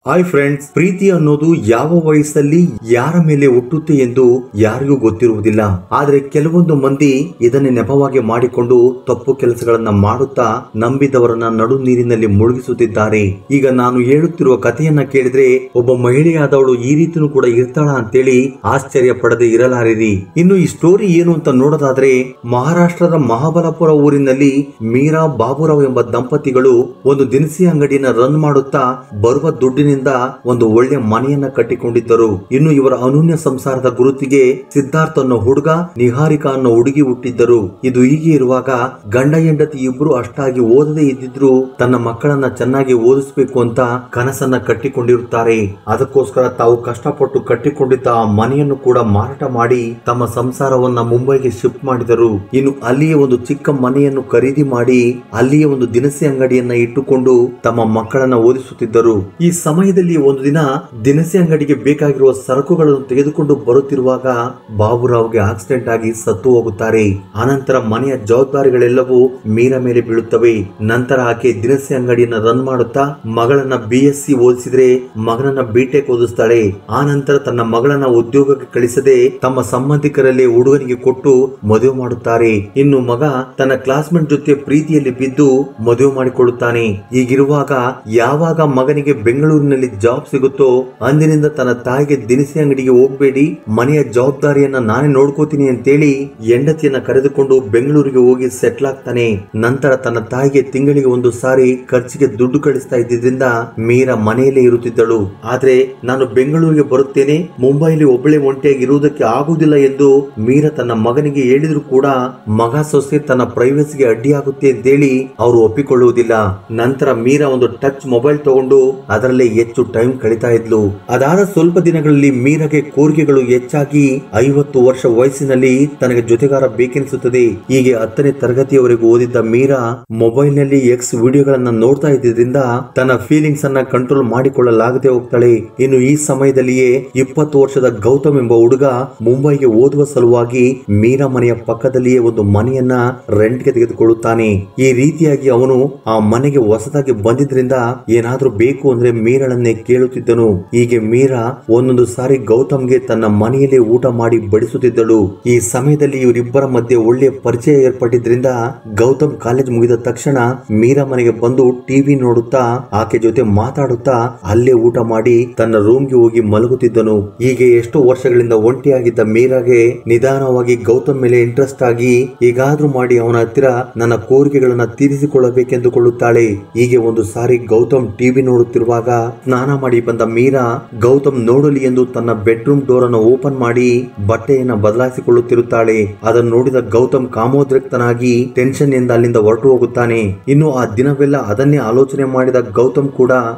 Hi friends, ಪ್ರೀತಿ ಅನ್ನೋದು ಯಾವ ವಯಸ್ಸಲ್ಲಿ ಯಾರ ಮೇಲೆ ಹುಟ್ಟುತ್ತೆ ಎಂದು ಯಾರಿಗೂ ಗೊತ್ತಿರುವುದಿಲ್ಲ. ಆದ್ರೆ ಕೆಲವೊಂದು ಮಂದಿ ಇದನ್ನೇ ನೆಪವಾಗಿ ಮಾಡಿಕೊಂಡು ತಪ್ಪು ಕೆಲಸಗಳನ್ನ ಮಾಡುತ್ತಾ ನಂಬಿದವರನ್ನ ನಡು ನೀರಿನಲ್ಲಿ ಮುಳುಗಿಸುತ್ತಿದ್ದಾರೆ. ಈಗ ನಾನು ಹೇಳುತ್ತಿರುವ ಕಥೆಯನ್ನ ಕೇಳಿದ್ರೆ ಒಬ್ಬ ಮಹಿಳೆಯಾದವಳು ಈ ರೀತಿನೂ ಕೂಡ ಇರ್ತಾಳ ಅಂತೇಳಿ ಆಶ್ಚರ್ಯ ಪಡದೆ ಇರಲಾರಿರಿ. ಇನ್ನು ಈ ಸ್ಟೋರಿ ಏನು ಅಂತ ನೋಡೋದಾದ್ರೆ, ಮಹಾರಾಷ್ಟ್ರದ ಮಹಾಬಲಪುರ ಊರಿನಲ್ಲಿ ಮೀರಾ ಬಾಬುರಾವ್ ಎಂಬ ದಂಪತಿಗಳು ಒಂದು ದಿನಸಿ ಅಂಗಡಿಯನ್ನ ರನ್ ಮಾಡುತ್ತಾ ಬರುವ ದುಡ್ಡಿನಿಂದ ಒಂದು ಒಳ್ಳೆ ಮನೆಯನ್ನ ಕಟ್ಟಿಕೊಂಡಿದ್ದರು. ಇನ್ನು ಇವರ ಅನೂನ್ಯ ಸಂಸಾರದ ಗುರುತಿಗೆ ಸಿದ್ಧಾರ್ಥ್ ಅನ್ನೋ ಹುಡುಗ, ನಿಹಾರಿಕಾ ಅನ್ನೋ ಹುಡುಗಿ ಹುಟ್ಟಿದ್ದರು. ಇದು ಹೀಗೆ ಇರುವಾಗ ಗಂಡ ಹೆಂಡತಿ ಇಬ್ರು ಅಷ್ಟಾಗಿ ಓದದೇ ಇದ್ದಿದ್ರು ತನ್ನ ಮಕ್ಕಳನ್ನ ಚೆನ್ನಾಗಿ ಓದಿಸಬೇಕು ಅಂತ ಕನಸನ್ನ ಕಟ್ಟಿಕೊಂಡಿರುತ್ತಾರೆ. ಅದಕ್ಕೋಸ್ಕರ ತಾವು ಕಷ್ಟಪಟ್ಟು ಕಟ್ಟಿಕೊಂಡಿದ್ದ ಆ ಮನೆಯನ್ನು ಕೂಡ ಮಾರಾಟ ಮಾಡಿ ತಮ್ಮ ಸಂಸಾರವನ್ನ ಮುಂಬೈಗೆ ಶಿಫ್ಟ್ ಮಾಡಿದರು. ಇನ್ನು ಅಲ್ಲಿಯೇ ಒಂದು ಚಿಕ್ಕ ಮನೆಯನ್ನು ಖರೀದಿ ಮಾಡಿ ಅಲ್ಲಿಯೇ ಒಂದು ದಿನಸಿ ಅಂಗಡಿಯನ್ನ ಇಟ್ಟುಕೊಂಡು ತಮ್ಮ ಮಕ್ಕಳನ್ನ ಓದಿಸುತ್ತಿದ್ದರು. ಈ ಸಮಯದಲ್ಲಿ ಒಂದು ದಿನ ದಿನಸಿ ಅಂಗಡಿಗೆ ಬೇಕಾಗಿರುವ ಸರಕುಗಳನ್ನು ತೆಗೆದುಕೊಂಡು ಬರುತ್ತಿರುವಾಗ ಬಾಬುರಾವ್ಗೆ ಆಕ್ಸಿಡೆಂಟ್ ಆಗಿ ಸತ್ತು ಹೋಗುತ್ತಾರೆ. ಆನಂತರ ಮನೆಯ ಜವಾಬ್ದಾರಿಗಳೆಲ್ಲವೂ ಮೀರಾ ಮೇಲೆ ಬೀಳುತ್ತವೆ. ನಂತರ ಆಕೆ ದಿನಸಿ ಅಂಗಡಿಯನ್ನ ರನ್ ಮಾಡುತ್ತಾ ಮಗಳನ್ನ BSc ಓದಿಸಿದ್ರೆ ಮಗನನ್ನ B.Tech ಓದಿಸ್ತಾಳೆ. ಆ ನಂತರ ತನ್ನ ಮಗಳನ್ನ ಉದ್ಯೋಗಕ್ಕೆ ಕಳಿಸದೆ ತಮ್ಮ ಸಂಬಂಧಿಕರಲ್ಲೇ ಹುಡುಗನಿಗೆ ಕೊಟ್ಟು ಮದುವೆ ಮಾಡುತ್ತಾರೆ. ಇನ್ನು ಮಗ ತನ್ನ ಕ್ಲಾಸ್ಮೇಟ್ ಜೊತೆ ಪ್ರೀತಿಯಲ್ಲಿ ಬಿದ್ದು ಮದುವೆ ಮಾಡಿಕೊಳ್ಳುತ್ತಾನೆ. ಹೀಗಿರುವಾಗ ಯಾವಾಗ ಮಗನಿಗೆ ಬೆಂಗಳೂರಿನಲ್ಲಿ ಜಾಬ್ ಸಿಗುತ್ತೋ ಅಂದಿನಿಂದ ತನ್ನ ತಾಯಿಗೆ ದಿನಸಿ ಅಂಗಡಿಗೆ ಹೋಗ್ಬೇಡಿ, ಮನೆಯ ಜವಾಬ್ದಾರಿಯನ್ನ ನಾನೇ ನೋಡ್ಕೋತೀನಿ ಅಂತೇಳಿ ಹೆಂಡತಿಯನ್ನ ಕರೆದುಕೊಂಡು ಬೆಂಗಳೂರಿಗೆ ಹೋಗಿ ಸೆಟ್ಲ್ ಆಗ್ತಾನೆ. ನಂತರ ತನ್ನ ತಾಯಿಗೆ ತಿಂಗಳಿಗೆ ಒಂದು ಸಾರಿ ಖರ್ಚಿಗೆ ದುಡ್ಡು ಕಳಿಸ್ತಾ ಇದ್ದಿದ್ರಿಂದ ಮೀರಾ ಮನೆಯಲ್ಲೇ ಇರುತ್ತಿದ್ದಳು. ಆದ್ರೆ ನಾನು ಬೆಂಗಳೂರಿಗೆ ಬರುತ್ತೇನೆ, ಮುಂಬೈಲಿ ಒಬ್ಬಳೆ ಒಂಟಿಯಾಗಿ ಇರುವುದಕ್ಕೆ ಆಗುವುದಿಲ್ಲ ಎಂದು ಮೀರಾ ತನ್ನ ಮಗನಿಗೆ ಹೇಳಿದ್ರು ಕೂಡ ಮಗ ಸೊಸೆ ತನ್ನ ಪ್ರೈವಸಿಗೆ ಅಡ್ಡಿಯಾಗುತ್ತೆ ಅಂತೇಳಿ ಅವರು ಒಪ್ಪಿಕೊಳ್ಳುವುದಿಲ್ಲ. ನಂತರ ಮೀರಾ ಒಂದು ಟಚ್ ಮೊಬೈಲ್ ತಗೊಂಡು ಅದರಲ್ಲೇ ಹೆಚ್ಚು ಟೈಮ್ ಕಳೀತಾ ಇದ್ಲು. ಅದಾದ ಸ್ವಲ್ಪ ದಿನಗಳಲ್ಲಿ ಮೀರಾಗೆ ಕೋರಿಕೆಗಳು ಹೆಚ್ಚಾಗಿ 50 ವರ್ಷ ವಯಸ್ಸಿನಲ್ಲಿ ತನಗೆ ಜೊತೆಗಾರ ಬೇಕೆನಿಸುತ್ತದೆ. ಹೀಗೆ 10ನೇ ತರಗತಿಯವರೆಗೂ ಓದಿದ್ದ ಮೀರಾ ಮೊಬೈಲ್ ನಲ್ಲಿ ಎಕ್ಸ್ ವಿಡಿಯೋಗಳನ್ನ ನೋಡ್ತಾ ಇದ್ದಿದ್ರಿಂದ ತನ್ನ ಫೀಲಿಂಗ್ಸ್ ಅನ್ನ ಕಂಟ್ರೋಲ್ ಮಾಡಿಕೊಳ್ಳಲಾಗದೆ ಹೋಗ್ತಾಳೆ. ಇನ್ನು ಈ ಸಮಯದಲ್ಲಿಯೇ 20 ವರ್ಷದ ಗೌತಮ್ ಎಂಬ ಹುಡುಗ ಮುಂಬೈಗೆ ಓದುವ ಸಲುವಾಗಿ ಮೀರಾ ಮನೆಯ ಪಕ್ಕದಲ್ಲಿಯೇ ಒಂದು ಮನೆಯನ್ನ ರೆಂಟ್ಗೆ ತೆಗೆದುಕೊಳ್ಳುತ್ತಾನೆ. ಈ ರೀತಿಯಾಗಿ ಅವನು ಆ ಮನೆಗೆ ಹೊಸದಾಗಿ ಬಂದಿದ್ರಿಂದ ಏನಾದ್ರೂ ಬೇಕು ಅಂದ್ರೆ ಮೀರಾಳನ್ನೇ ಕೇಳುತ್ತಿದ್ದನು. ಹೀಗೆ ಮೀರಾ ಒಂದೊಂದು ಸಾರಿ ಗೌತಮ್ಗೆ ತನ್ನ ಮನೆಯಲ್ಲೇ ಊಟ ಮಾಡಿ ಬಡಿಸುತ್ತಿದ್ದಳು. ಈ ಸಮಯದಲ್ಲಿ ಇವರಿಬ್ಬರ ಮಧ್ಯೆ ಒಳ್ಳೆಯ ಪರಿಚಯ ಏರ್ಪಟ್ಟಿದ್ರಿಂದ ಗೌತಮ್ ಕಾಲೇಜ್ ಮುಗಿದ ತಕ್ಷಣ ಮೀರಾ ಮನೆಗೆ ಬಂದು ಟಿವಿ ನೋಡುತ್ತಾ ಆಕೆ ಜೊತೆ ಮಾತಾಡುತ್ತಾ ಅಲ್ಲೇ ಊಟ ಮಾಡಿ ತನ್ನ ರೂಮ್ಗೆ ಹೋಗಿ ಮಲಗುತ್ತಿದ್ದನು. ಹೀಗೆ ಎಷ್ಟೋ ವರ್ಷಗಳಿಂದ ಒಂಟಿಯಾಗಿದ್ದ ಮೀರಾಗೆ ನಿಧಾನವಾಗಿ ಗೌತಮ್ ಮೇಲೆ ಇಂಟ್ರೆಸ್ಟ್ ಆಗಿ ಹೇಗಾದ್ರೂ ಮಾಡಿ ಅವನ ಹತ್ತಿರ ನನ್ನ ಕೋರಿಕೆಗಳನ್ನ ತೀರಿಸಿಕೊಳ್ಳಬೇಕೆಂದುಕೊಳ್ಳುತ್ತಾಳೆ. ಹೀಗೆ ಒಂದು ಸಾರಿ ಗೌತಮ್ ಟಿವಿ ನೋಡುತ್ತಿರುವಾಗ ಸ್ನಾನ ಮಾಡಿ ಬಂದ ಮೀರಾ ಗೌತಮ್ ನೋಡಲಿ ಎಂದು ತನ್ನ ಬೆಡ್ರೂಮ್ ಡೋರ್ ಅನ್ನು ಓಪನ್ ಮಾಡಿ ಬಟ್ಟೆಯನ್ನ ಬದಲಾಯಿಸಿಕೊಳ್ಳುತ್ತಿರುತ್ತಾಳೆ. ಅದನ್ನು ನೋಡಿದ ಗೌತಮ್ ಕಾಮೋದ್ರಿಕ್ತನಾಗಿ ಟೆನ್ಷನ್ ಇಂದ ಅಲ್ಲಿಂದ ಹೊರಟು ಹೋಗುತ್ತಾನೆ. ಇನ್ನು ಆ ದಿನವೆಲ್ಲ ಅದನ್ನೇ ಆಲೋಚನೆ ಮಾಡಿದ ಗೌತಮ್ ಕೂಡ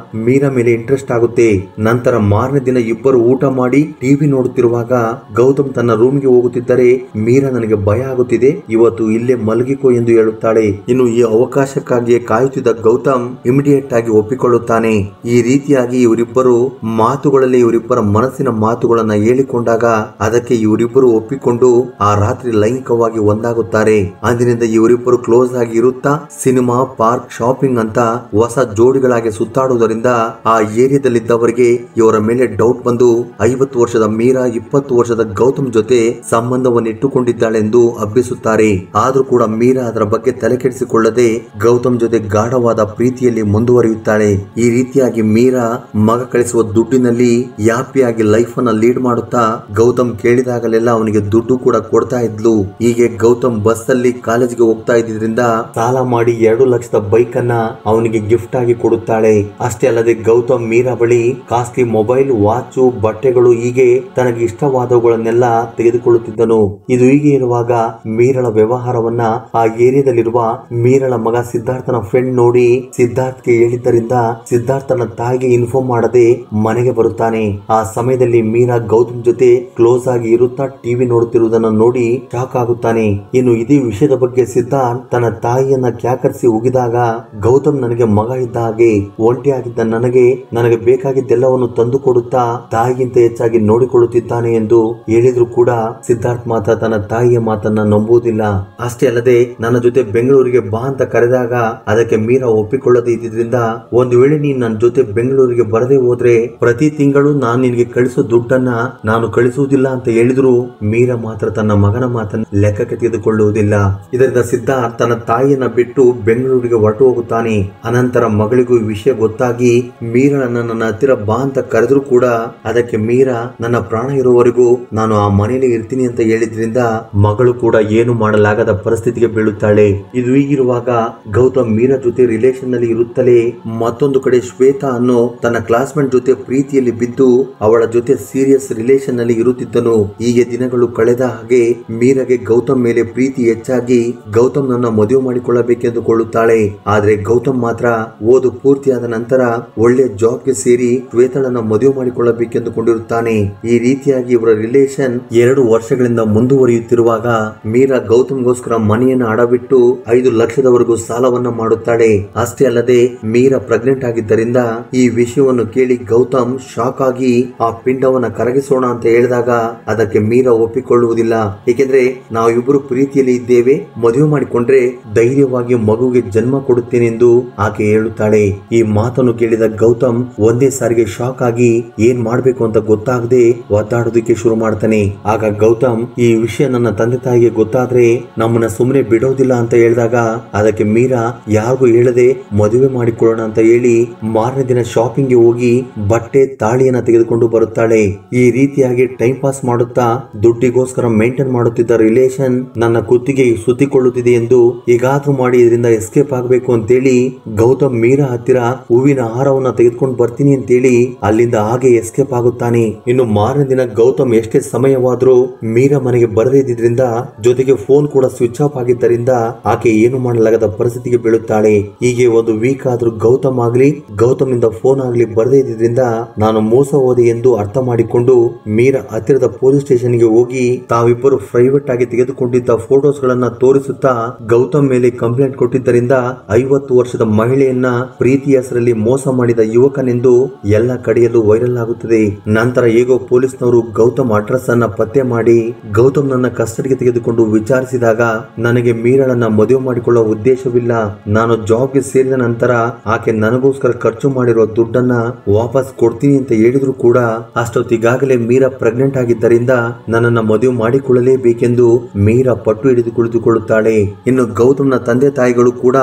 ಮೀರಾ ಮೇಲೆ ಇಂಟ್ರೆಸ್ಟ್ ಆಗುತ್ತೆ. ನಂತರ ಮಾರನೇ ದಿನ ಇಬ್ಬರು ಊಟ ಮಾಡಿ ಟಿವಿ ನೋಡುತ್ತಿರುವಾಗ ಗೌತಮ್ ತನ್ನ ರೂಮ್ಗೆ ಹೋಗುತ್ತಿದ್ದರೆ ಮೀರಾ ನನಗೆ ಭಯ ಆಗುತ್ತಿದೆ, ಇವತ್ತು ಇಲ್ಲೇ ಮಲಗಿಕೋ ಎಂದು ಹೇಳುತ್ತಾಳೆ. ಇನ್ನು ಈ ಅವಕಾಶಕ್ಕಾಗಿಯೇ ಕಾಯುತ್ತಿದ್ದ ಗೌತಮ್ ಇಮಿಡಿಯೇಟ್ ಆಗಿ ಒಪ್ಪಿಕೊಳ್ಳುತ್ತಾನೆ. ಈ ರೀತಿಯಾಗಿ ಇವರಿಬ್ಬರು ಮಾತುಗಳಲ್ಲಿ ಇವರಿಬ್ಬರ ಮನಸ್ಸಿನ ಮಾತುಗಳನ್ನ ಹೇಳಿಕೊಂಡಾಗ ಅದಕ್ಕೆ ಇವರಿಬ್ಬರು ಒಪ್ಪಿಕೊಂಡು ಆ ರಾತ್ರಿ ಲೈಂಗಿಕವಾಗಿ ಒಂದಾಗುತ್ತಾರೆ. ಅಂದಿನಿಂದ ಇವರಿಬ್ಬರು ಕ್ಲೋಸ್ ಆಗಿ ಇರುತ್ತಾ ಸಿನಿಮಾ, ಪಾರ್ಕ್, ಶಾಪಿಂಗ್ ಅಂತ ಹೊಸ ಜೋಡಿಗಳಾಗಿ ಸುತ್ತಾಡುವುದರಿಂದ ಆ ಏರಿಯಾದಲ್ಲಿದ್ದವರಿಗೆ ಇವರ ಮೇಲೆ ಡೌಟ್ ಬಂದು 50 ವರ್ಷದ ಮೀರಾ 20 ವರ್ಷದ ಗೌತಮ್ ಜೊತೆ ಸಂಬಂಧವನ್ನು ಇಟ್ಟುಕೊಂಡಿದ್ದಾಳೆಂದು ಹಬ್ಬಿಸುತ್ತಾರೆ. ಆದ್ರೂ ಕೂಡ ಮೀರಾ ಅದರ ಬಗ್ಗೆ ತಲೆ ಕೆಡಿಸಿಕೊಳ್ಳದೆ ಗೌತಮ್ ಜೊತೆ ಗಾಢವಾದ ಪ್ರೀತಿಯಲ್ಲಿ ಮುಂದುವರಿಯುತ್ತಾಳೆ. ಈ ರೀತಿಯಾಗಿ ಮೀರಾ ಮಗ ಕಳಿಸುವ ದುಡ್ಡಿನಲ್ಲಿ ಹ್ಯಾಪಿಯಾಗಿ ಲೈಫ್ ಅನ್ನ ಲೀಡ್ ಮಾಡುತ್ತಾ ಗೌತಮ್ ಕೇಳಿದಾಗಲೆಲ್ಲ ಅವನಿಗೆ ದುಡ್ಡು ಕೂಡ ಕೊಡ್ತಾ ಇದ್ಲು. ಹೀಗೆ ಗೌತಮ್ ಬಸ್ ಅಲ್ಲಿ ಕಾಲೇಜ್ಗೆ ಹೋಗ್ತಾ ಇದ್ದಿದ್ರಿಂದ ಸಾಲ ಮಾಡಿ 2 ಲಕ್ಷದ ಬೈಕ್ ಅನ್ನ ಅವನಿಗೆ ಗಿಫ್ಟ್ ಆಗಿ ಕೊಡುತ್ತಾಳೆ. ಅಷ್ಟೇ ಅಲ್ಲದೆ ಗೌತಮ್ ಮೀರಾ ಬಳಿ ಕಾಸ್ಟ್ಲಿ ಮೊಬೈಲ್, ವಾಚು, ಬಟ್ಟೆಗಳು ಹೀಗೆ ತನಗೆ ಇಷ್ಟವಾದವುಗಳನ್ನೆಲ್ಲ ತೆಗೆದುಕೊಳ್ಳುತ್ತಿದ್ದನು. ಇದು ಹೀಗೆ ಇರುವಾಗ ಮೀರಳ ವ್ಯವಹಾರವನ್ನ ಆ ಏರಿಯಾದಲ್ಲಿರುವ ಮೀರಳ ಮಗ ಸಿದ್ಧಾರ್ಥನ ಫ್ರೆಂಡ್ ನೋಡಿ ಸಿದ್ಧಾರ್ಥ್ಗೆ ಹೇಳಿದ್ದರಿಂದ ಸಿದ್ಧಾರ್ಥನ ತಾಯಿಗೆ ಇನ್ಫಾರ್ಮ್ ಮಾಡದೆ ಮನೆಗೆ ಬರುತ್ತಾನೆ. ಆ ಸಮಯದಲ್ಲಿ ಮೀರಾ ಗೌತಮ್ ಜೊತೆ ಕ್ಲೋಸ್ ಆಗಿ ಇರುತ್ತಾ ಟಿವಿ ನೋಡುತ್ತಿರುವುದನ್ನು ನೋಡಿ ಶಾಕ್ ಆಗುತ್ತಾನೆ. ಇನ್ನು ಇದೇ ವಿಷಯದ ಬಗ್ಗೆ ಸಿದ್ಧಾರ್ಥ್ ತನ್ನ ತಾಯಿಯನ್ನ ಕ್ಯಾಕರಿಸಿ ಉಗಿದಾಗ ಗೌತಮ್ ನನಗೆ ಮಗ ಇದ್ದ ಹಾಗೆ, ಒಂಟಿಯಾಗಿದ್ದ ನನಗೆ ಬೇಕಾಗಿದ್ದೆಲ್ಲವನ್ನು ತಂದು ಕೊಡುತ್ತಾ ತಾಯಿಗಿಂತ ಹೆಚ್ಚಾಗಿ ನೋಡಿಕೊಳ್ಳುತ್ತಿದ್ದಾನೆ ಎಂದು ಹೇಳಿದ್ರು ಕೂಡ ಸಿದ್ಧಾರ್ಥ್ ಮಾತ್ರ ತನ್ನ ತಾಯಿಯ ಮಾತನ್ನ ನಂಬುವುದಿಲ್ಲ. ಅಷ್ಟೇ ಅಲ್ಲದೆ ನನ್ನ ಜೊತೆ ಬೆಂಗಳೂರಿಗೆ ಬಾ ಅಂತ ಕರೆದಾಗ ಅದಕ್ಕೆ ಮೀರಾ ಒಪ್ಪಿಕೊಳ್ಳದೆ ಇದ್ದಿದ್ರಿಂದ ಒಂದು ವೇಳೆ ನೀನ್ ನನ್ನ ಜೊತೆ ಬೆಂಗಳೂರಿಗೆ ಬೆಂಗಳೂರಿಗೆ ಬರದೆ ಹೋದ್ರೆ ಪ್ರತಿ ತಿಂಗಳು ನಾನು ನಿನಗೆ ಕಳಿಸೋ ದುಡ್ಡನ್ನ ನಾನು ಕಳಿಸುವುದಿಲ್ಲ ಅಂತ ಹೇಳಿದ್ರು ಮೀರಾ ಮಾತ್ರ ತನ್ನ ಮಗನ ಮಾತನ್ನು ಲೆಕ್ಕಕ್ಕೆ ತೆಗೆದುಕೊಳ್ಳುವುದಿಲ್ಲ. ಇದರಿಂದ ಸಿದ್ಧಾರ್ಥ್ ತನ್ನ ತಾಯಿಯನ್ನ ಬಿಟ್ಟು ಬೆಂಗಳೂರಿಗೆ ಹೊರಟು ಹೋಗುತ್ತಾನೆ. ಅನಂತರ ಮಗಳಿಗೂ ಈ ವಿಷಯ ಗೊತ್ತಾಗಿ ಮೀರಾಳನ್ನ ನನ್ನ ಹತ್ತಿರ ಬಾ ಅಂತ ಕರೆದ್ರು ಕೂಡ ಅದಕ್ಕೆ ಮೀರಾ ನನ್ನ ಪ್ರಾಣ ಇರುವವರೆಗೂ ನಾನು ಆ ಮನೆಯಲ್ಲಿ ಇರ್ತೀನಿ ಅಂತ ಹೇಳಿದ್ರಿಂದ ಮಗಳು ಕೂಡ ಏನು ಮಾಡಲಾಗದ ಪರಿಸ್ಥಿತಿಗೆ ಬೀಳುತ್ತಾಳೆ. ಇದು ಹೀಗಿರುವಾಗ ಗೌತಮ್ ಮೀರಾ ಜೊತೆ ರಿಲೇಷನ್ ನಲ್ಲಿ ಇರುತ್ತಲೇ ಮತ್ತೊಂದು ಕಡೆ ಶ್ವೇತಾ ಅನ್ನೋ ತನ್ನ ಕ್ಲಾಸ್ಮೇಟ್ ಜೊತೆ ಪ್ರೀತಿಯಲ್ಲಿ ಬಿದ್ದು ಅವಳ ಜೊತೆ ಸೀರಿಯಸ್ ರಿಲೇಷನ್ ನಲ್ಲಿ ಇರುತ್ತಿದ್ದನು. ಹೀಗೆ ದಿನಗಳು ಕಳೆದ ಹಾಗೆ ಮೀರಾಗೆ ಗೌತಮ್ ಮೇಲೆ ಪ್ರೀತಿ ಹೆಚ್ಚಾಗಿ ಗೌತಮ್ ನನ್ನ ಮದುವೆ ಮಾಡಿಕೊಳ್ಳಬೇಕೆಂದುಕೊಳ್ಳುತ್ತಾಳೆ. ಆದ್ರೆ ಗೌತಮ್ ಮಾತ್ರ ಓದು ಪೂರ್ತಿಯಾದ ನಂತರ ಒಳ್ಳೆ ಜಾಬ್ಗೆ ಸೇರಿ ಶ್ವೇತಾಳನ್ನ ಮದುವೆ ಮಾಡಿಕೊಳ್ಳಬೇಕೆಂದುಕೊಂಡಿರುತ್ತಾನೆ. ಈ ರೀತಿಯಾಗಿ ಇವರ ರಿಲೇಷನ್ 2 ವರ್ಷಗಳಿಂದ ಮುಂದುವರಿಯುತ್ತಿರುವಾಗ ಮೀರಾ ಗೌತಮ್ಗೋಸ್ಕರ ಮನೆಯನ್ನು ಅಡವಿಟ್ಟು 5 ಲಕ್ಷದವರೆಗೂ ಸಾಲವನ್ನ ಮಾಡುತ್ತಾಳೆ. ಅಷ್ಟೇ ಅಲ್ಲದೆ ಮೀರಾ ಪ್ರೆಗ್ನೆಂಟ್ ಆಗಿದ್ದರಿಂದ ಈ ವಿಷಯವನ್ನು ಕೇಳಿ ಗೌತಮ್ ಶಾಕ್ ಆಗಿ ಆ ಪಿಂಡವನ್ನ ಕರಗಿಸೋಣ ಅಂತ ಹೇಳಿದಾಗ ಅದಕ್ಕೆ ಮೀರಾ ಒಪ್ಪಿಕೊಳ್ಳುವುದಿಲ್ಲ. ಏಕೆಂದ್ರೆ ನಾವಿಬ್ಬರು ಪ್ರೀತಿಯಲ್ಲಿ ಇದ್ದೇವೆ, ಮದುವೆ ಮಾಡಿಕೊಂಡ್ರೆ ಧೈರ್ಯವಾಗಿ ಮಗುವಿಗೆ ಜನ್ಮ ಕೊಡುತ್ತೇನೆಂದು ಆಕೆ ಹೇಳುತ್ತಾಳೆ. ಈ ಮಾತನ್ನು ಕೇಳಿದ ಗೌತಮ್ ಒಂದೇ ಸಾರಿಗೆ ಶಾಕ್ ಆಗಿ ಏನ್ ಮಾಡ್ಬೇಕು ಅಂತ ಗೊತ್ತಾಗದೆ ಒದ್ದಾಡೋದಕ್ಕೆ ಶುರು ಮಾಡ್ತಾನೆ. ಆಗ ಗೌತಮ್ ಈ ವಿಷಯ ನನ್ನ ತಂದೆ ತಾಯಿಗೆ ಗೊತ್ತಾದ್ರೆ ನಮ್ಮನ್ನ ಸುಮ್ಮನೆ ಬಿಡೋದಿಲ್ಲ ಅಂತ ಹೇಳಿದಾಗ ಅದಕ್ಕೆ ಮೀರಾ ಯಾರಿಗೂ ಹೇಳದೆ ಮದುವೆ ಮಾಡಿಕೊಳ್ಳೋಣ ಅಂತ ಹೇಳಿ ಮಾರನೇ ದಿನ ಶಾಪಿಂಗ್ ಗೆ ಹೋಗಿ ಬಟ್ಟೆ ತಾಳಿಯನ್ನ ತೆಗೆದುಕೊಂಡು ಬರುತ್ತಾಳೆ. ಈ ರೀತಿಯಾಗಿ ಟೈಮ್ ಪಾಸ್ ಮಾಡುತ್ತಾ ದುಡ್ಡಿಗೋಸ್ಕರ ಮೇಂಟೈನ್ ಮಾಡುತ್ತಿದ್ದ ರಿಲೇಷನ್ ನನ್ನ ಕುತ್ತಿಗೆ ಸುತ್ತಿಕೊಳ್ಳುತ್ತಿದೆ ಎಂದು ಹೇಗಾದ್ರೂ ಮಾಡಿ ಇದರಿಂದ ಎಸ್ಕೇಪ್ ಆಗಬೇಕು ಅಂತೇಳಿ ಗೌತಮ್ ಮೀರಾ ಹತ್ತಿರ ಹೂವಿನ ಹಾರವನ್ನ ತೆಗೆದುಕೊಂಡು ಬರ್ತೀನಿ ಅಂತೇಳಿ ಅಲ್ಲಿಂದ ಹಾಗೆ ಎಸ್ಕೇಪ್ ಆಗುತ್ತಾನೆ. ಇನ್ನು ಮಾರನೇ ದಿನ ಗೌತಮ್ ಎಷ್ಟೇ ಸಮಯವಾದ್ರೂ ಮೀರಾ ಮನೆಗೆ ಬರದೇ ಇದ್ರಿಂದ ಜೊತೆಗೆ ಫೋನ್ ಕೂಡ ಸ್ವಿಚ್ ಆಫ್ ಆಗಿದ್ದರಿಂದ ಆಕೆ ಏನು ಮಾಡಲಾಗದ ಪರಿಸ್ಥಿತಿಗೆ ಬೀಳುತ್ತಾಳೆ. ಹೀಗೆ ಒಂದು ವೀಕ್ ಆದ್ರೂ ಗೌತಮ್ ಆಗ್ಲಿ ಗೌತಮ್ ಇಂದ ಫೋನ್ ಆಗ್ಲಿ ಬರದೇ ಇದ್ರಿಂದ ನಾನು ಮೋಸ ಹೋದೆ ಎಂದು ಅರ್ಥ ಮಾಡಿಕೊಂಡು ಮೀರಾ ಹತ್ತಿರದ ಪೊಲೀಸ್ ಸ್ಟೇಷನ್ ಗೆ ಹೋಗಿ ತಾವಿಬ್ಬರು ಪ್ರೈವೇಟ್ ಆಗಿ ತೆಗೆದುಕೊಂಡಿದ್ದ ಫೋಟೋಸ್ ಗಳನ್ನ ತೋರಿಸುತ್ತಾ ಗೌತಮ್ ಮೇಲೆ ಕಂಪ್ಲೇಂಟ್ ಕೊಟ್ಟಿದ್ದರಿಂದ 50 ವರ್ಷದ ಮಹಿಳೆಯನ್ನ ಪ್ರೀತಿ ಹೆಸರಲ್ಲಿ ಮೋಸ ಮಾಡಿದ ಯುವಕನೆಂದು ಎಲ್ಲ ಕಡೆಯಲ್ಲೂ ವೈರಲ್ ಆಗುತ್ತದೆ. ನಂತರ ಹೇಗೋ ಪೊಲೀಸ್ನವರು ಗೌತಮ್ ಅಡ್ರೆಸ್ ಅನ್ನ ಪತ್ತೆ ಮಾಡಿ ಗೌತಮ್ ನನ್ನ ಕಸ್ಟಡಿಗೆ ತೆಗೆದುಕೊಂಡು ವಿಚಾರಿಸಿದಾಗ ನನಗೆ ಮೀರಾಳನ್ನ ಮದುವೆ ಮಾಡಿಕೊಳ್ಳುವ ಉದ್ದೇಶವಿಲ್ಲ, ನಾನು ಜಾಬ್ಗೆ ಸೇರಿದ ನಂತರ ಆಕೆ ನನಗೋಸ್ಕರ ಖರ್ಚು ಮಾಡಿರುವ ದುಡ್ಡನ್ನ ವಾಪಸ್ ಕೊಡ್ತೀನಿ ಅಂತ ಹೇಳಿದ್ರು ಕೂಡ ಅಷ್ಟೊತ್ತಿಗಾಗಲೇ ಮೀರಾ ಪ್ರೆಗ್ನೆಂಟ್ ಆಗಿದ್ದರಿಂದ ನನ್ನನ್ನ ಮದುವೆ ಮಾಡಿಕೊಳ್ಳಲೇಬೇಕೆಂದು ಮೀರಾ ಪಟ್ಟು ಹಿಡಿದು ಕುಳಿತುಕೊಳ್ಳುತ್ತಾಳೆ. ಇನ್ನು ಗೌತಮ್ನ ತಂದೆ ತಾಯಿಗಳು ಕೂಡ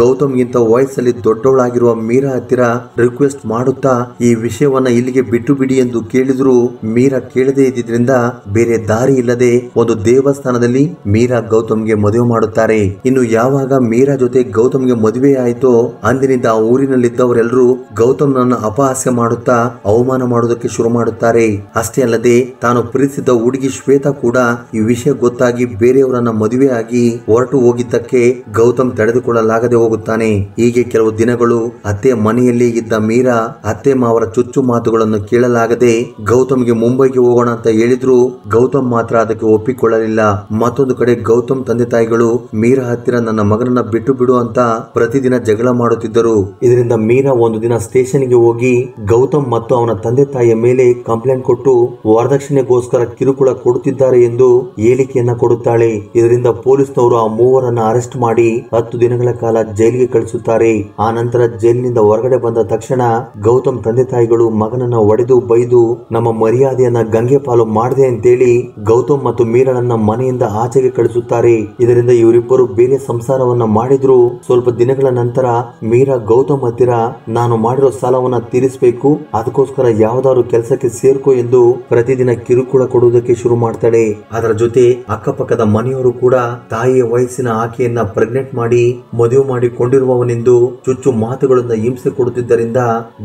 ಗೌತಮ್ ಗಿಂತ ವಯಸ್ಸಲ್ಲಿ ದೊಡ್ಡವಳಾಗಿರುವ ಮೀರಾ ಹತ್ತಿರ ರಿಕ್ವೆಸ್ಟ್ ಮಾಡುತ್ತಾ ಈ ವಿಷಯವನ್ನ ಇಲ್ಲಿಗೆ ಬಿಟ್ಟು ಬಿಡಿ ಎಂದು ಕೇಳಿದ್ರು ಮೀರಾ ಕೇಳದೇ ಇದ್ದಿದ್ರಿಂದ ಬೇರೆ ದಾರಿ ಇಲ್ಲದೆ ಒಂದು ದೇವಸ್ಥಾನದಲ್ಲಿ ಮೀರಾ ಗೌತಮ್ಗೆ ಮದುವೆ ಮಾಡುತ್ತಾರೆ. ಇನ್ನು ಯಾವಾಗ ಮೀರಾ ಜೊತೆ ಗೌತಮ್ಗೆ ಮದುವೆ ಆಯಿತೋ ಅಂದಿನಿಂದ ಆ ಊರಿನಲ್ಲಿದ್ದವರೆಲ್ಲರೂ ಗೌತಮ್ನನ್ನ ಅಪಹಾಸ್ಯ ಮಾಡುತ್ತಾ ಅವಮಾನ ಮಾಡುವುದಕ್ಕೆ ಶುರು ಮಾಡುತ್ತಾರೆ. ಅಷ್ಟೇ ಅಲ್ಲದೆ ತಾನು ಪ್ರೀತಿಸಿದ ಹುಡುಗಿ ಶ್ವೇತಾ ಕೂಡ ಈ ವಿಷಯ ಗೊತ್ತಾಗಿ ಬೇರೆಯವರನ್ನ ಮದುವೆ ಆಗಿ ಹೊರಟು ಹೋಗಿದ್ದಕ್ಕೆ ಗೌತಮ್ ತಡೆದುಕೊಳ್ಳಲಾಗದೆ ಹೋಗುತ್ತಾನೆ. ಹೀಗೆ ಕೆಲವು ದಿನಗಳು ಅತ್ತೆ ಮನೆಯಲ್ಲಿ ಇದ್ದ ಮೀರಾ ಅತ್ತೆ ಮಾವರ ಚುಚ್ಚು ಮಾತುಗಳನ್ನು ಕೇಳಲಾಗದೆ ಗೌತಮ್ಗೆ ಮುಂಬೈಗೆ ಹೋಗೋಣ ಅಂತ ಹೇಳಿದ್ರು ಗೌತಮ್ ಮಾತ್ರ ಅದಕ್ಕೆ ಒಪ್ಪಿಕೊಳ್ಳಲಿಲ್ಲ. ಮತ್ತೊಂದು ಕಡೆ ಗೌತಮ್ ತಂದೆ ತಾಯಿಗಳು ಮೀರಾ ಹತ್ತಿರ ನನ್ನ ಮಗನನ್ನ ಬಿಟ್ಟು ಬಿಡು ಅಂತ ಪ್ರತಿದಿನ ಜಗಳ ಮಾಡುತ್ತಿದ್ದರು. ಇದರಿಂದ ಮೀರಾ ಒಂದು ದಿನ ಸ್ಟೇಷನ್ಗೆ ಹೋಗಿ ಗೌತಮ್ ಮತ್ತು ಅವನ ತಂದೆ ತಾಯಿಯ ಮೇಲೆ ಕಂಪ್ಲೇಂಟ್ ಕೊಟ್ಟು ವರದಕ್ಷಿಣೆಗೋಸ್ಕರ ಕಿರುಕುಳ ಕೊಡುತ್ತಿದ್ದಾರೆ ಎಂದು ಹೇಳಿಕೆಯನ್ನ ಕೊಡುತ್ತಾಳೆ. ಇದರಿಂದ ಪೊಲೀಸ್ನವರು ಆ ಮೂವರನ್ನ ಅರೆಸ್ಟ್ ಮಾಡಿ 10 ದಿನಗಳ ಕಾಲ ಜೈಲಿಗೆ ಕಳಿಸುತ್ತಾರೆ. ಆ ನಂತರ ಜೈಲಿನಿಂದ ಹೊರಗಡೆ ಬಂದ ತಕ್ಷಣ ಗೌತಮ್ ತಂದೆ ತಾಯಿಗಳು ಮಗನನ್ನ ಒಡೆದು ಬೈದು ನಮ್ಮ ಮರ್ಯಾದೆಯನ್ನ ಗಂಗೆ ಪಾಲು ಮಾಡದೆ ಅಂತೇಳಿ ಗೌತಮ್ ಮತ್ತು ಮೀರಾಳನ್ನ ಮನೆಯಿಂದ ಆಚೆಗೆ ಕಳಿಸುತ್ತಾರೆ. ಇದರಿಂದ ಇವರಿಬ್ಬರು ಬೇರೆ ಸಂಸಾರವನ್ನ ಮಾಡಿದ್ರು. ಸ್ವಲ್ಪ ದಿನಗಳ ನಂತರ ಮೀರಾ ಗೌತಮ್ ಹತ್ತಿರ ನಾನು ಮಾಡಿರೋ ಸಾಲವನ್ನ ತೀರಿಸಬೇಕು, ಅದಕ್ಕೋಸ್ಕರ ಯಾವ್ದಾದ್ರು ಕೆಲಸಕ್ಕೆ ಸೇರ್ಕೋ ಎಂದು ಪ್ರತಿದಿನ ಕಿರುಕುಳ ಕೊಡುವುದಕ್ಕೆ ಶುರು ಮಾಡ್ತಾಳೆ. ಅದರ ಜೊತೆ ಅಕ್ಕಪಕ್ಕದ ಮನೆಯವರು ಕೂಡ ತಾಯಿಯ ವಯಸ್ಸಿನ ಆಕೆಯನ್ನ ಪ್ರೆಗ್ನೆಂಟ್ ಮಾಡಿ ಮದುವೆ ಮಾಡಿಕೊಂಡಿರುವವನೆಂದು ಚುಚ್ಚು ಮಾತುಗಳಿಂದ ಹಿಂಸೆ ಕೊಡುತ್ತಿದ್ದರಿಂದ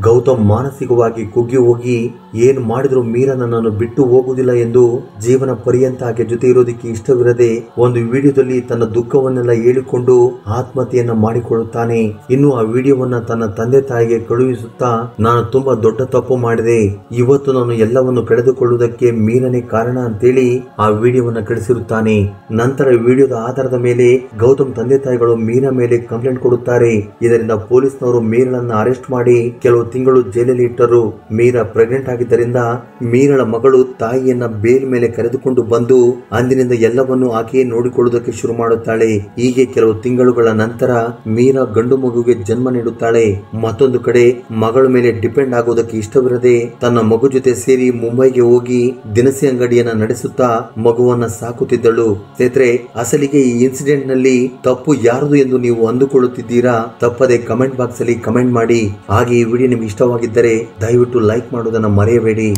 ಗೌತಮ್ ಮಾನಸಿಕವಾಗಿ ಕುಗ್ಗಿ ಹೋಗಿ ಏನ್ ಮಾಡಿದ್ರು ಮೀರಾ ನನ್ನನ್ನು ಬಿಟ್ಟು ಹೋಗುವುದಿಲ್ಲ ಎಂದು ಜೀವನ ಪರ್ಯಂತ ಆಕೆ ಜೊತೆ ಇರೋದಕ್ಕೆ ಇಷ್ಟವಿರದೆ ಒಂದು ವಿಡಿಯೋದಲ್ಲಿ ತನ್ನ ದುಃಖವನ್ನೆಲ್ಲ ಹೇಳಿಕೊಂಡು ಆತ್ಮಹತ್ಯೆಯನ್ನ ಮಾಡಿಕೊಳ್ಳುತ್ತಾನೆ. ಇನ್ನು ಆ ವಿಡಿಯೋವನ್ನ ತನ್ನ ತಂದೆ ತಾಯಿಗೆ ಕಳುಹಿಸುತ್ತಾ ನಾನು ತುಂಬಾ ದೊಡ್ಡ ತಪ್ಪು ಮಾಡಿದೆ, ಇವತ್ತು ನಾನು ಎಲ್ಲವನ್ನು ಕಳೆದುಕೊಳ್ಳುವುದಕ್ಕೆ ಮೀರನೇ ಕಾರಣ ಅಂತೇಳಿ ಆ ವಿಡಿಯೋವನ್ನ ಕಳಿಸಿರುತ್ತಾನೆ. ನಂತರ ವಿಡಿಯೋದ ಆಧಾರದ ಮೇಲೆ ಗೌತಮ್ ತಂದೆ ತಾಯಿಗಳು ಮೀರಾ ಮೇಲೆ ಕಂಪ್ಲೇಂಟ್ ಕೊಡುತ್ತಾರೆ. ಇದರಿಂದ ಪೊಲೀಸ್ನವರು ಮೀರಳನ್ನ ಅರೆಸ್ಟ್ ಮಾಡಿ ಕೆಲವು ತಿಂಗಳು ಜೈಲಲ್ಲಿ ಇಟ್ಟರು. ಮೀರಾ ಪ್ರೆಗ್ನೆಂಟ್ ಆಗಿದ್ದರಿಂದ ಮೀರಳ ಮಗಳು ತಾಯಿಯನ್ನ ಬೇಲ್ ಮೇಲೆ ಕರೆದುಕೊಂಡು ಬಂದು ಅಂದಿನಿಂದ ಎಲ್ಲವನ್ನು ಆಕೆಯೇ ನೋಡಿಕೊಳ್ಳುವುದಕ್ಕೆ ಶುರು ಮಾಡುತ್ತಾಳೆ. ಹೀಗೆ ಕೆಲವು ತಿಂಗಳುಗಳ ನಂತರ ಮೀರಾ ಗಂಡು ಮಗುವಿಗೆ ಜನ್ಮ ನೀಡುತ್ತಾಳೆ. ಮತ್ತೊಂದು ಕಡೆ ಮಗಳ ಮೇಲೆ ಡಿಪೆಂಡ್ ಆಗೋದಕ್ಕೆ ಇಷ್ಟವಿರದೆ ತನ್ನ ಮಗು ಜೊತೆ ಸೇರಿ ಮುಂಬೈಗೆ ಹೋಗಿ ದಿನಸಿ ಅಂಗಡಿಯನ್ನ ನಡೆಸುತ್ತಾ ಮಗುವನ್ನ ಸಾಕುತ್ತಿದ್ದಳು. ಸ್ನೇಹಿತರೆ, ಅಸಲಿಗೆ ಈ ಇನ್ಸಿಡೆಂಟ್ ನಲ್ಲಿ ತಪ್ಪು ಯಾರದು ಎಂದು ನೀವು ಅಂದುಕೊಳ್ಳುತ್ತಿದ್ದೀರಾ? ತಪ್ಪದೆ ಕಮೆಂಟ್ ಬಾಕ್ಸ್ ಅಲ್ಲಿ ಕಮೆಂಟ್ ಮಾಡಿ. ಹಾಗೆ ಈ ವಿಡಿಯೋ ನಿಮ್ಗೆ ಇಷ್ಟವಾಗಿದ್ದರೆ ದಯವಿಟ್ಟು ಲೈಕ್ ಮಾಡೋದನ್ನ ಮರೆಯಬೇಡಿ.